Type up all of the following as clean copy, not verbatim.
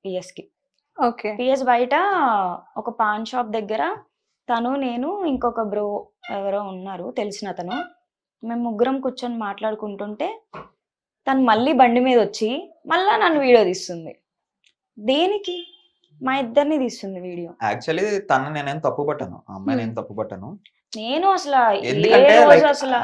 పిఎస్కి. Okay. PS బయట ఒక pan shop దగ్గర తను, నేను, ఇంకొక బ్రో ఎవరో ఉన్నారు తెలిసిన అతను. మేము ముగ్గురం కూర్చొని మాట్లాడుకుంటుంటే తను మళ్ళీ బండి మీద వచ్చి మళ్ళా నన్ను వీడియో తీస్తుంది. దేనికి? మా ఇద్దరిని తీస్తుంది వీడియో. యాక్చువల్లీ తనని నేనేం తప్పు పట్టాను, ఆ అమ్మాయిని ఏం తప్పు పట్టాను. నేను అసలు ఏ ఎందుకంటే రోజు లైక్ అసలు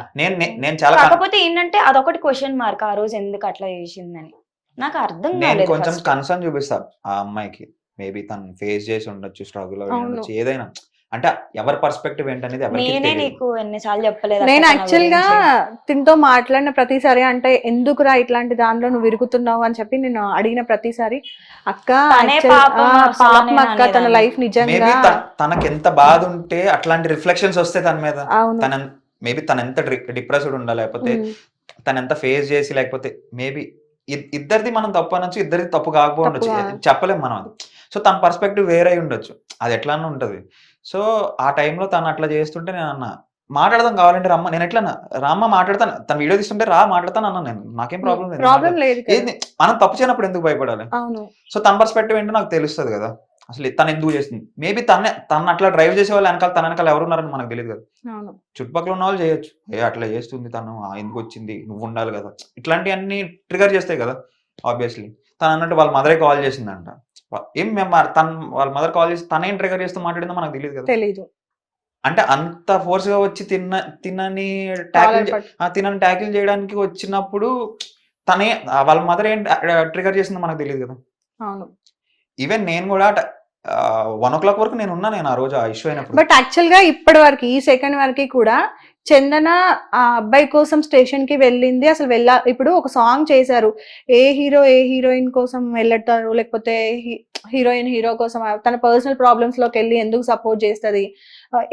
నేను చాలా కాకపోతే ఏంటంటే అదొకటి క్వశ్చన్ మార్క్, ఆ రోజు ఎందుకు అట్లా చేసిందని నాకు అర్థం నేను కాలేదు. కొంచెం ఫస్ట్ కన్సర్న్ చూపిస్తా ఆ అమ్మాయికి. మేబీ తను ఫేస్ చేసి ఉండొచ్చు, స్ట్రగుల్ అయి అవును. ఉండొచ్చు, ఏదైనా. అంటే ఎవరి పర్స్పెక్టివ్ ఏంటనేది ఎవరికి నేనే తెలియదు. నీకు ఎన్నిసార్లు చెప్పలేదు నేను అక్క తన యాక్చువల్ గా గురించి. తినతో మాట్లాడిన ప్రతిసారి అంటే ఎందుకురా ఇట్లాంటి దానిలో నువ్వు విరుగుతున్నావు అని చెప్పి నేను అడిగిన ప్రతిసారి అక్క తనే actual- పాపం అసలు పాపం నేను అక్క తన అనేదాన్ని. లైఫ్ మేబీ నిజంగా తనకి ఎంత బాధ ఉంటే అట్లాంటి రిఫ్లెక్షన్స్ వస్తే తన మీద, అవును. తన మేబీ తన ఎంత డిప్రెస్డ్ ఉండాలి, లేకపోతే ఉమ్, తను ఎంత ఫేస్ చేసి, లేకపోతే మేబీ ఇద్దరిది మనం తప్పు అనొచ్చు, ఇద్దరిది తప్పు కాకపో ఉండొచ్చు, తప్పుగా. చెప్పలేం మనం అది. సో తన పర్స్పెక్టివ్ వేరే అయి ఉండొచ్చు, అది ఎట్లానే ఉంటది. సో ఆ టైంలో తను అట్లా చేస్తుంటే నేను అన్నా మాట్లాడదాం కావాలంటే రమ్మ, నేను ఎట్లా రామ్మ మాట్లాడతాను, తను వీడియో తీస్తుంటే రా మాట్లాడతాను అన్నా, నేను నాకేం ప్రాబ్లం లేదు, ప్రాబ్లం లేదు కదా. ఏంది మనం తప్పు చేయనప్పుడు ఎందుకు భయపడాలి. అవును. సో తన పర్స్పెక్టివ్ ఏంటో నాకు తెలుస్తుంది కదా, అసలు తను ఎందుకు చేస్తుంది. మేబీ తను అట్లా డ్రైవ్ చేసే వాళ్ళు వెనకాల, తన వెనకాల ఎవరు ఉన్నారని మనకు తెలియదు కదా. అవును. చుట్టుపక్కల ఉన్న వాళ్ళు చేయొచ్చు, అట్లా చేస్తుంది తను, ఎందుకు వచ్చింది, నువ్వు ఉండాలి కదా, ఇట్లాంటివన్నీ ట్రిగర్ చేస్తాయి కదా. ఆబ్వియస్లీ తను అన్నట్టు వాళ్ళ మదరే కాల్ చేసిందంట. ఏం మేము వాళ్ళ మదర్ కాల్ చేసి తనేం ట్రిగర్ చేస్తూ మాట్లాడిందో మనకు తెలియదు కదా. తెలీదు. అంటే అంత ఫోర్స్ గా వచ్చి తినని కాలర్ తినని ట్యాకిల్ చేయడానికి వచ్చినప్పుడు తనే వాళ్ళ మదర్ ఏం ట్రిగర్ చేసిందో మనకు తెలియదు కదా. అవును. ఈవెన్ నేను కూడా 1 o'clock వరకు నేను ఉన్నా, నేను ఆ రోజు ఆ ఇష్యూ అయినప్పుడు. బట్ యాక్చువల్ గా ఇప్పటి వరకు ఈ సెకండ్ వరకు కూడా చందన ఆ అబ్బాయి కోసం స్టేషన్ కి వెళ్ళింది. అసలు ఇప్పుడు ఒక సాంగ్ చేశారు, ఏ హీరో ఏ హీరోయిన్ కోసం వెళ్ళటారు, లేకపోతే హీరోయిన్ హీరో కోసం తన పర్సనల్ ప్రాబ్లమ్స్ లోకి వెళ్ళి ఎందుకు సపోర్ట్ చేస్తుంది,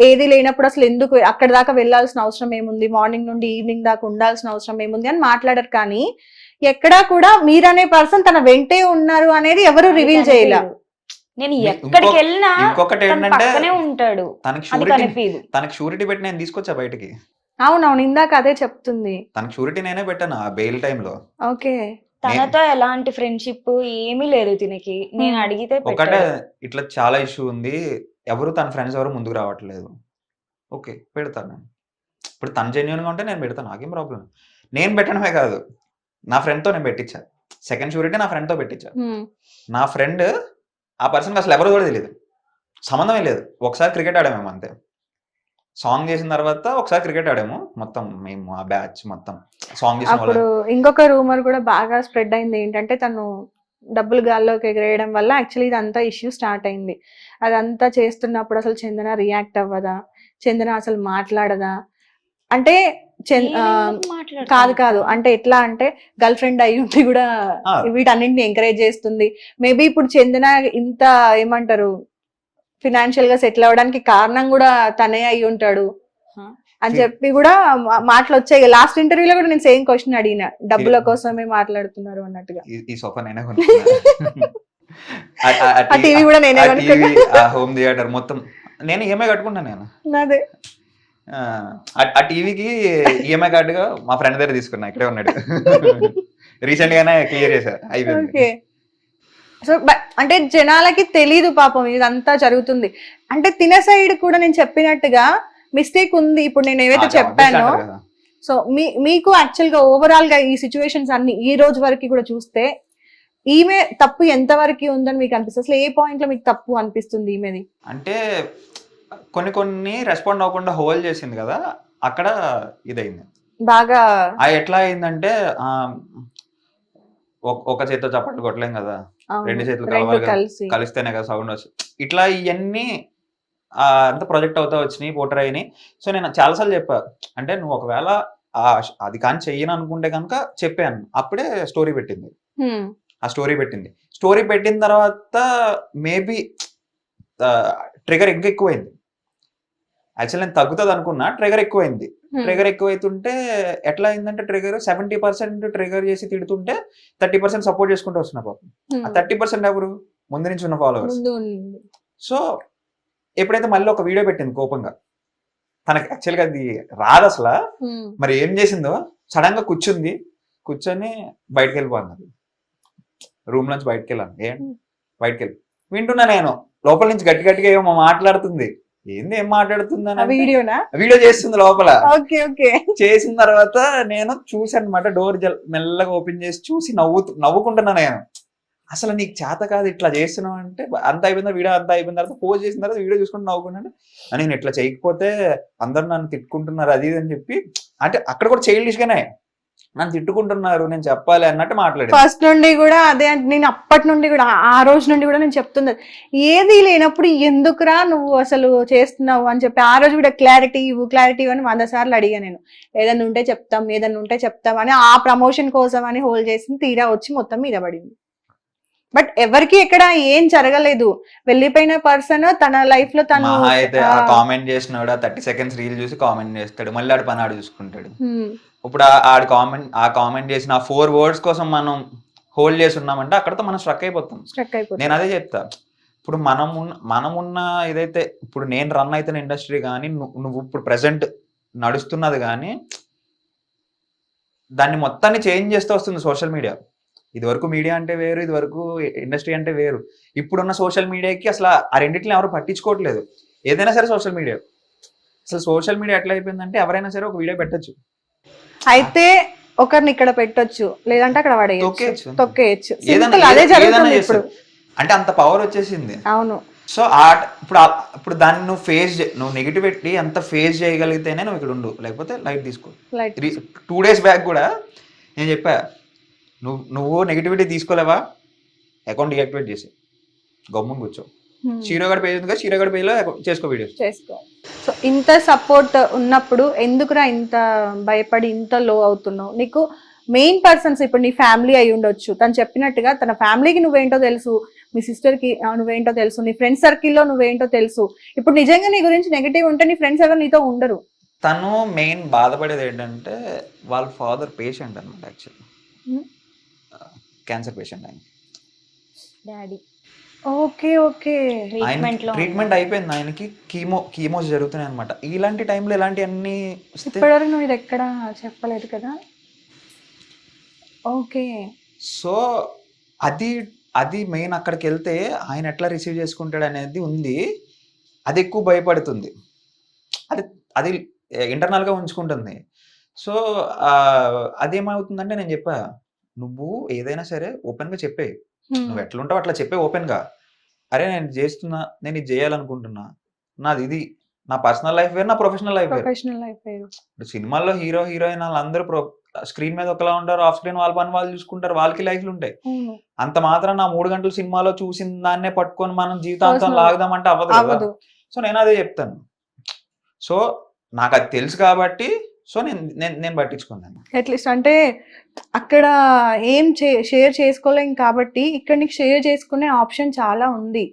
ఏది లేనప్పుడు అసలు ఎందుకు అక్కడ దాకా వెళ్ళాల్సిన అవసరం ఏముంది, మార్నింగ్ నుండి ఈవినింగ్ దాకా ఉండాల్సిన అవసరం ఏముంది అని మాట్లాడారు. కానీ ఎక్కడా కూడా మీరనే పర్సన్ తన వెంటే ఉన్నారు అనేది ఎవరు రివీల్ చేయలే. నేను ఎక్కడికి వెళ్ళినా ఇంకొకటి తన ఏంటంటే పక్కనే ఉంటాడు, తనకి అది కనిపించదు. తనకి షూరిటీ పెట్టి నేను తీసుకొచ్చా బయటికి. అవునవును, ఇందాక అదే చెప్తుంది. తనకి షూరిటీ నేనే పెట్టాను ఆ బెయిల్ టైంలో. ఓకే. తనతో ఎలాంటి ఫ్రెండ్షిప్ ఏమీ లేదు తినకి. నేను అడిగితే ఒకటే పెట్టాడు. ఇట్లా చాలా ఇష్యూ ఉంది, ఎవరు తన ఫ్రెండ్స్ ఎవరు ముందుకు రావట్లేదు. ఓకే పెడతాను నేను. ఇప్పుడు తను జెన్యున్ గా ఉంటే నేను పెడతాను, నాకేం ప్రాబ్లం. నేను పెట్టడమే కాదు, నా ఫ్రెండ్ తో నేను పెట్టించా. సెకండ్ షూరిటీ నా ఫ్రెండ్ తో పెట్టించా. నా ఫ్రెండ్ ఆ పర్సన్కి అసలు ఎవరు కూడా తెలియదు, సంబంధమే లేదు. ఒకసారి క్రికెట్ ఆడాము అంతే, సాంగ్ చేసిన తర్వాత ఒకసారి క్రికెట్ ఆడాము మొత్తం, మేము ఆ బ్యాచ్ మొత్తం సాంగ్ చేసిన అప్పుడు ఇంకొక రూమర్ కూడా బాగా స్ప్రెడ్ అయింది ఏంటంటే తను డబ్బులు గాల్లోకి ఎగరేయడం వల్ల యాక్చువల్లీ ఇదంతా ఇష్యూ స్టార్ట్ అయింది. అదంతా చేస్తున్నప్పుడు అసలు చందన రియాక్ట్ అవ్వదా, చందన అసలు మాట్లాడదా అంటే కాదు అంటే ఎట్లా అంటే గర్ల్ ఫ్రెండ్ అయ్యి ఉండి కూడా వీటన్నింటిని ఎంకరేజ్ చేస్తుంది. మేబీ ఇప్పుడు చందన ఇంత ఏమంటారు ఫినాన్షియల్ గా సెటిల్ అవ్వడానికి కారణం కూడా తనే అయి ఉంటాడు అని చెప్పి కూడా మాటలు వచ్చాయి. లాస్ట్ ఇంటర్వ్యూలో కూడా నేను సేమ్ క్వశ్చన్ అడిగిన, డబ్బుల కోసమే మాట్లాడుతున్నారు అన్నట్టుగా. ఈ సోఫా నేనే ఆ టీవీ కూడా నేనే కొనుక్కున్నా, హోమ్ థియేటర్ మొత్తం నేను ఈఎంఐ కట్టుకున్నాను. నేను అదే ఆ టీవీకి ఈఎంఐ కార్డుగా మా ఫ్రెండ్ దగ్గర తీసుకున్నా, ఇక్కడే ఉన్నాడు. రీసెంట్ గానే క్లియర్ చేశారు, అయిపోయింది. సో అంటే జనాలకి తెలీదు పాపం ఇదంతా జరుగుతుంది. అంటే తిన సైడ్ కూడా నేను చెప్పినట్టుగా మిస్టేక్ ఉంది. ఇప్పుడు నేను ఏవైతే చెప్పానో, సో మీకు యాక్చువల్ గా ఓవరాల్ గా ఈ సిచ్యువేషన్స్ అన్ని ఈ రోజు వరకు కూడా చూస్తే ఈమె తప్పు ఎంత వరకు ఉందని మీకు అనిపిస్తుంది? అసలు ఏ పాయింట్ లో మీకు తప్పు అనిపిస్తుంది ఈమెది? అంటే కొన్ని రెస్పాండ్ అవ్వకుండా హోల్డ్ చేసింది కదా, అక్కడ ఇదైంది బాగా. ఎట్లా అయిందంటే ఒక చేతితో చప్పట్లు కొట్టలేం కదా, రెండు చేతులు కలవాలి కదా, కలిస్తేనే కదా సౌండ్ వస్తుంది. ఇట్లా ఇవన్నీ అంత ప్రొజెక్ట్ అవుతా వచ్చినాయి, పోటర్ అయినాయి. సో నేను చాలాసార్లు చెప్పా, అంటే నువ్వు ఒకవేళ అది కానీ చెయ్యను అనుకుంటే కనుక చెప్పాను. అప్పుడే స్టోరీ పెట్టింది. ఆ స్టోరీ పెట్టిన తర్వాత మేబీ ట్రిగర్ ఇంకా ఎక్కువైంది. యాక్చువల్ నేను తగ్గుతుంది అనుకున్నా, ట్రిగర్ ఎక్కువైంది. ట్రిగర్ ఎక్కువైతుంటే ఎట్లా అయిందంటే, ట్రిగర్ 70% ట్రిగర్ చేసి తిడుతుంటే 30% సపోర్ట్ చేసుకుంటూ వస్తున్నా పాపం. ఆ 30% ఎవరు? ముందు నుంచి ఉన్న ఫాలోవర్స్. సో ఎప్పుడైతే మళ్ళీ ఒక వీడియో పెట్టింది కోపంగా, తనకి యాక్చువల్గా అది రాదు అసలు. మరి ఏం చేసిందో, సడన్ గా కూర్చొని బయటకు వెళ్ళిపోతున్నారు, రూమ్ నుంచి బయటకు వెళ్ళాను. బయటకు వెళ్ళి వింటున్నా నేను లోపల నుంచి గట్టి గట్టిగా ఏమో మాట్లాడుతుంది. ఏంది ఏం మాట్లాడుతుంది వీడియోనా? వీడియో చేస్తుంది లోపల. Okay okay. చేసిన తర్వాత నేను చూసాను అనమాట, డోర్ మెల్లగా ఓపెన్ చేసి చూసి నవ్వుకుంటున్నా నేను. అసలు నీకు చేత కాదు ఇట్లా చేస్తున్నావు అంటే, అంత అయిపోయిందా వీడియో, అంతా అయిపోయిన తర్వాత పోస్ట్ చేసిన తర్వాత వీడియో చూసుకుంటూ నవ్వుకున్నాను. నేను ఇట్లా చేయకపోతే అందరు నన్ను తిట్టుకుంటున్నారు అది ఇది అని చెప్పి, అంటే అక్కడ కూడా చైల్డిష్ గానే నన్ను తిట్టుకుంటున్నారు నేను చెప్పాలి అన్నట్టు మాట్లాడాను. ఫస్ట్ నుండి కూడా అదే, అంటే నేను అప్పటి నుండి కూడా ఆ రోజు నుండి కూడా నేను చెప్తున్నది, ఏది లేనప్పుడు ఎందుకురా నువ్వు అసలు చేస్తున్నావు అని చెప్పి ఆ రోజు కూడా క్లారిటీ అని 100 సార్లు అడిగా నేను. ఏదన్నా ఉంటే చెప్తాం అని ఆ ప్రమోషన్ కోసం అని హోల్డ్ చేసి తీరా వచ్చి మొత్తం మీద పడింది. బట్ ఎవరికి ఎక్కడ ఏం జరగలేదు. వెళ్ళిపోయిన పర్సన్ తన లైఫ్ లో తను అయితే కామెంట్ చేసినాడు, 30 seconds రీల్ చూసి కామెంట్ చేస్తాడు, మళ్ళీ ఆడు పని ఆడు చూసుకుంటాడు. ఇప్పుడు ఆ కామెంట్ చేసిన ఆ 4 words కోసం మనం హోల్డ్ చేసి ఉన్నామంటే అక్కడతో మనం స్ట్రక్ అయిపోతాం. నేను అదే చెప్తా, ఇప్పుడు మనమున్న ఏదైతే ఇప్పుడు నేను రన్ అవుతున్న ఇండస్ట్రీ కానీ నువ్వు ఇప్పుడు ప్రెసెంట్ నడుస్తున్నది కానీ దాన్ని మొత్తాన్ని చేంజ్ చేస్తూ వస్తుంది సోషల్ మీడియా. ఇది వరకు మీడియా అంటే వేరు, ఇది వరకు ఇండస్ట్రీ అంటే వేరు. ఇప్పుడున్న సోషల్ మీడియాకి అసలు ఆ రెండింటిని ఎవరు పట్టించుకోవట్లేదు. ఏదైనా సరే సోషల్ మీడియా, అసలు సోషల్ మీడియా ఎట్లా అయిపోయిందంటే ఎవరైనా సరే ఒక వీడియో పెట్టచ్చు, అయితే ఒకరిని ఇక్కడ పెట్టొచ్చు, లేదంటే అక్కడ తొక్కేయచ్చు. అదే జరుగుతుంది ఇప్పుడు. అంటే అంత పవర్ వచ్చేసింది. అవును. సో ఇప్పుడు దాన్ని నువ్వు నెగిటివ్ పెట్టి అంత ఫేస్ చేయగలిగితేనే నువ్వు ఇక్కడ ఉండు, లేకపోతే లైట్ తీసుకో. 2 days బ్యాక్ కూడా నేను చెప్పా, నువ్వు నెగిటివిటీ తీసుకోలేవా, అకౌంట్ డియాక్టివేట్ చేసి గమ్మున కూర్చో. చీరగడ పేజ్ ఉంది కదా, చీరగడ పేజ్లో చేసుకో వీడియోస్ చేసుకో. సో ఇంత సపోర్ట్ ఉన్నప్పుడు ఎందుకురా ఇంత భయపడి ఇంత లో అవుతున్నావు? నీకు మెయిన్ పర్సన్స్ ఇప్పుడు నీ ఫ్యామిలీ అయి ఉండొచ్చు, తను చెప్పినట్టుగా తన ఫ్యామిలీకి నువ్వేంటో తెలుసు, మీ సిస్టర్ కి నువ్వేంటో తెలుసు, నీ ఫ్రెండ్ సర్కిల్లో నువ్వేంటో తెలుసు. ఇప్పుడు నిజంగా నీ గురించి నెగిటివ్ ఉంటే నీ ఫ్రెండ్స్ ఎవరు నీతో ఉండరు. తను మెయిన్ బాధపడేది ఏంటంటే వాళ్ళ ఫాదర్ పేషెంట్ అనమాట, యాక్చువల్లీ క్యాన్సర్ పేషెంట్ ఆయన డాడీ. Okay okay. ట్రీట్మెంట్ అయిపోయింది ఆయనకి, కీమోస్ జరుగుతున్నాయి అనమాట. ఇలాంటి టైంలో ఇలాంటి అన్ని ఇప్పటివరకు నువ్వు ఇది ఎక్కడ చెప్పలేదు కదా. ఓకే. సో అది మెయిన్. అక్కడికి వెళ్తే ఆయన ఎట్లా రిసీవ్ చేసుకుంటాడు అనేది ఉంది, అది ఎక్కువ భయపడుతుంది, అది ఇంటర్నల్గా ఉంచుకుంటుంది. సో అదేమవుతుందంటే నేను చెప్పా, నువ్వు ఏదైనా సరే ఓపెన్గా చెప్పే, నువ్వు ఎట్లుంటావు అట్లా చెప్పే ఓపెన్గా. అరే నేను చేస్తున్నా, నేను ఇది చేయాలనుకుంటున్నా, నాది ఇది, నా పర్సనల్ లైఫ్ వేరు, నా ప్రొఫెషనల్ లైఫ్ వేరు. ఇప్పుడు సినిమాల్లో హీరో హీరోయిన్ వాళ్ళందరూ స్క్రీన్ మీద ఒకలా ఉంటారు, ఆఫ్ స్క్రీన్ వాళ్ళ పని వాళ్ళు చూసుకుంటారు, వాళ్ళకి లైఫ్లు ఉంటాయి. అంత మాత్రం నా 3 గంటలు సినిమాలో చూసిన దాన్నే పట్టుకొని మనం జీవితాంతం లాగుదామంటే అవ్వదు. సో నేను అదే చెప్తాను. సో నాకు అది తెలుసు కాబట్టి సో నేను పట్టించుకున్నాను. అట్లీస్ట్ అంటే అక్కడ ఏం షేర్ చేసుకోలేం కాబట్టి ఇక్కడ నీకు షేర్ చేసుకునే ఆప్షన్ చాలా ఉంది.